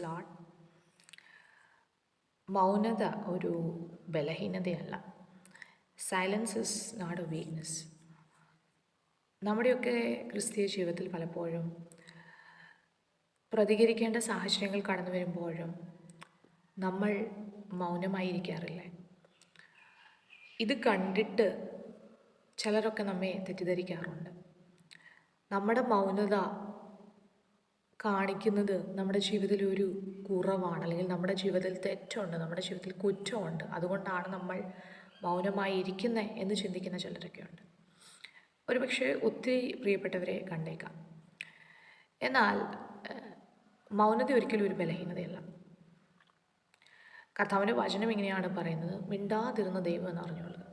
Load. മൗനത ഒരു ബലഹീനതയല്ല. Silence is not a weakness. നമ്മുടെയൊക്കെ ക്രിസ്തീയ ജീവിതത്തിൽ പലപ്പോഴും പ്രതികരിക്കേണ്ട സാഹചര്യങ്ങൾ കടന്നു വരുമ്പോഴും നമ്മൾ മൗനമായിരിക്കാറില്ലേ? ഇത് കണ്ടിട്ട് ചിലരൊക്കെ നമ്മെ തെറ്റിദ്ധരിക്കാറുണ്ട്. നമ്മുടെ മൗനത കാണിക്കുന്നത് നമ്മുടെ ജീവിതത്തിൽ ഒരു കുറവാണ്, അല്ലെങ്കിൽ നമ്മുടെ ജീവിതത്തിൽ തെറ്റുണ്ട്, നമ്മുടെ ജീവിതത്തിൽ കുറ്റമുണ്ട്, അതുകൊണ്ടാണ് നമ്മൾ മൗനമായി ഇരിക്കുന്നത് എന്ന് ചിന്തിക്കുന്ന ചിലരൊക്കെ ഉണ്ട്. ഒരുപക്ഷെ ഒത്തിരി പ്രിയപ്പെട്ടവരെ കണ്ടേക്കാം. എന്നാൽ മൗനത ഒരിക്കലും ഒരു ബലഹീനതയല്ല. കർത്താവിൻ്റെ വചനം ഇങ്ങനെയാണ് പറയുന്നത്: മിണ്ടാതിരുന്ന ദൈവം എന്ന് അറിഞ്ഞുള്ളത്.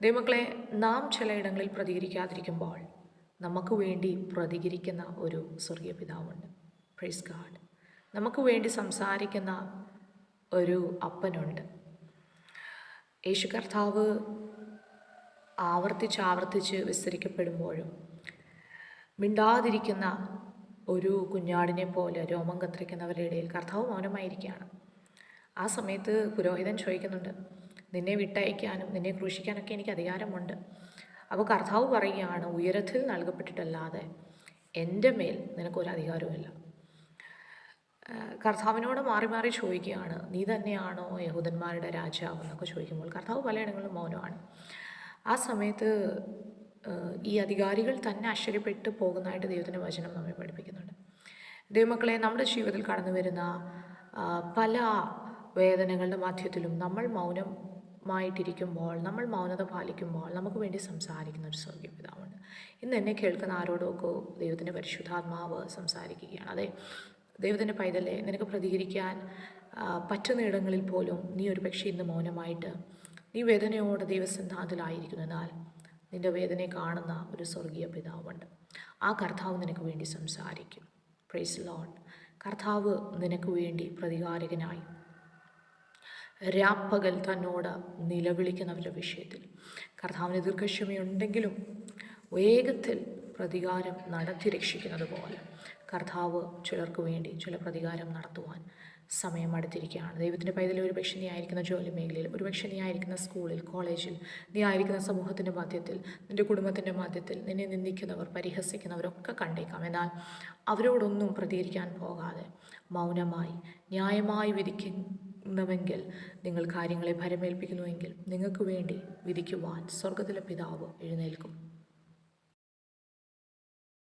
ദൈവമക്കളെ, നാം ചിലയിടങ്ങളിൽ പ്രതികരിക്കാതിരിക്കുമ്പോൾ നമുക്ക് വേണ്ടി പ്രതികരിക്കുന്ന ഒരു സ്വർഗീയ പിതാവുണ്ട്. Praise God. നമുക്ക് വേണ്ടി സംസാരിക്കുന്ന ഒരു അപ്പനുണ്ട്. യേശു കർത്താവ് ആവർത്തിച്ച് വിസ്തരിക്കപ്പെടുമ്പോഴും മിണ്ടാതിരിക്കുന്ന ഒരു കുഞ്ഞാടിനെ പോലെ രോമം കത്തിരിക്കുന്നവരുടെ ഇടയിൽ കർത്താവ് മൗനമായിരിക്കുകയാണ്. ആ സമയത്ത് പുരോഹിതൻ ചോദിക്കുന്നുണ്ട്, നിന്നെ വിട്ടയക്കാനും നിന്നെ ക്രൂശിക്കാനൊക്കെ എനിക്ക് അധികാരമുണ്ട്. അപ്പോൾ കർത്താവ് പറയുകയാണ്, ഉയരത്തിൽ നൽകപ്പെട്ടിട്ടല്ലാതെ എൻ്റെ മേൽ നിനക്കൊരു അധികാരവുമില്ല. കർത്താവിനോട് മാറി മാറി ചോദിക്കുകയാണ്, നീ തന്നെയാണോ യഹൂദന്മാരുടെ രാജാവ് എന്നൊക്കെ ചോദിക്കുമ്പോൾ കർത്താവ് പലയിടങ്ങളിലും മൗനമാണ്. ആ സമയത്ത് ഈ അധികാരികൾ തന്നെ ആശ്ചര്യപ്പെട്ടു പോകുന്നതായിട്ട് ദൈവത്തിൻ്റെ വചനം നമ്മെ പഠിപ്പിക്കുന്നുണ്ട്. ദൈവമക്കളെ, നമ്മുടെ ജീവിതത്തിൽ കടന്നു വരുന്ന പല വേദനകളുടെ മധ്യത്തിലും നമ്മൾ മൗനമായിട്ടിരിക്കുമ്പോൾ, നമ്മൾ മൗനത പാലിക്കുമ്പോൾ നമുക്ക് വേണ്ടി സംസാരിക്കുന്ന ഒരു സ്വർഗീയ പിതാവുണ്ട്. ഇന്ന് എന്നെ കേൾക്കുന്ന ആരോടൊക്കെ ദൈവത്തിൻ്റെ പരിശുദ്ധാത്മാവ് സംസാരിക്കുകയാണ്. അതെ, ദൈവത്തിൻ്റെ പൈതലെ, നിനക്ക് പ്രതികരിക്കാൻ പറ്റുന്ന പോലും നീ ഒരു പക്ഷേ ഇന്ന് മൗനമായിട്ട് നീ വേദനയോടെ ദൈവസന്നിധാനത്തിലായിരിക്കുന്നു. എന്നാൽ നിൻ്റെ വേദനയെ കാണുന്ന ഒരു സ്വർഗീയ പിതാവുണ്ട്. ആ കർത്താവ് നിനക്ക് വേണ്ടി സംസാരിക്കും. Praise lord. കർത്താവ് നിനക്ക് വേണ്ടി പ്രതികാരകനായി രാപ്പകൽ തന്നോട് നിലവിളിക്കുന്നവരുടെ വിഷയത്തിൽ കർത്താവിന് ദീർഘക്ഷമയുണ്ടെങ്കിലും വേഗത്തിൽ പ്രതികാരം നടത്തി രക്ഷിക്കുന്നത് പോലെ കർത്താവ് ചിലർക്ക് വേണ്ടി ചില പ്രതികാരം നടത്തുവാൻ സമയം അടുത്തിരിക്കുകയാണ്. ദൈവത്തിൻ്റെ പൈതൽ, ഒരു പക്ഷേ നീ ആയിരിക്കുന്ന ജോലി മേഖലയിൽ, ഒരു പക്ഷേ നീ ആയിരിക്കുന്ന സ്കൂളിൽ, കോളേജിൽ, നീ ആയിരിക്കുന്ന സമൂഹത്തിൻ്റെ മധ്യത്തിൽ, നിൻ്റെ കുടുംബത്തിൻ്റെ മധ്യത്തിൽ നിന്നെ നിന്ദിക്കുന്നവർ, പരിഹസിക്കുന്നവരൊക്കെ കണ്ടേക്കാം. എന്നാൽ അവരോടൊന്നും പ്രതികരിക്കാൻ പോകാതെ മൗനമായി ന്യായമായി വിധിക്കുന്നുവെങ്കിൽ, നിങ്ങൾ കാര്യങ്ങളെ ഭരമേൽപ്പിക്കുന്നുവെങ്കിൽ നിങ്ങൾക്ക് വേണ്ടി വിധിക്കുവാൻ സ്വർഗത്തിലെ പിതാവ് എഴുന്നേൽക്കും.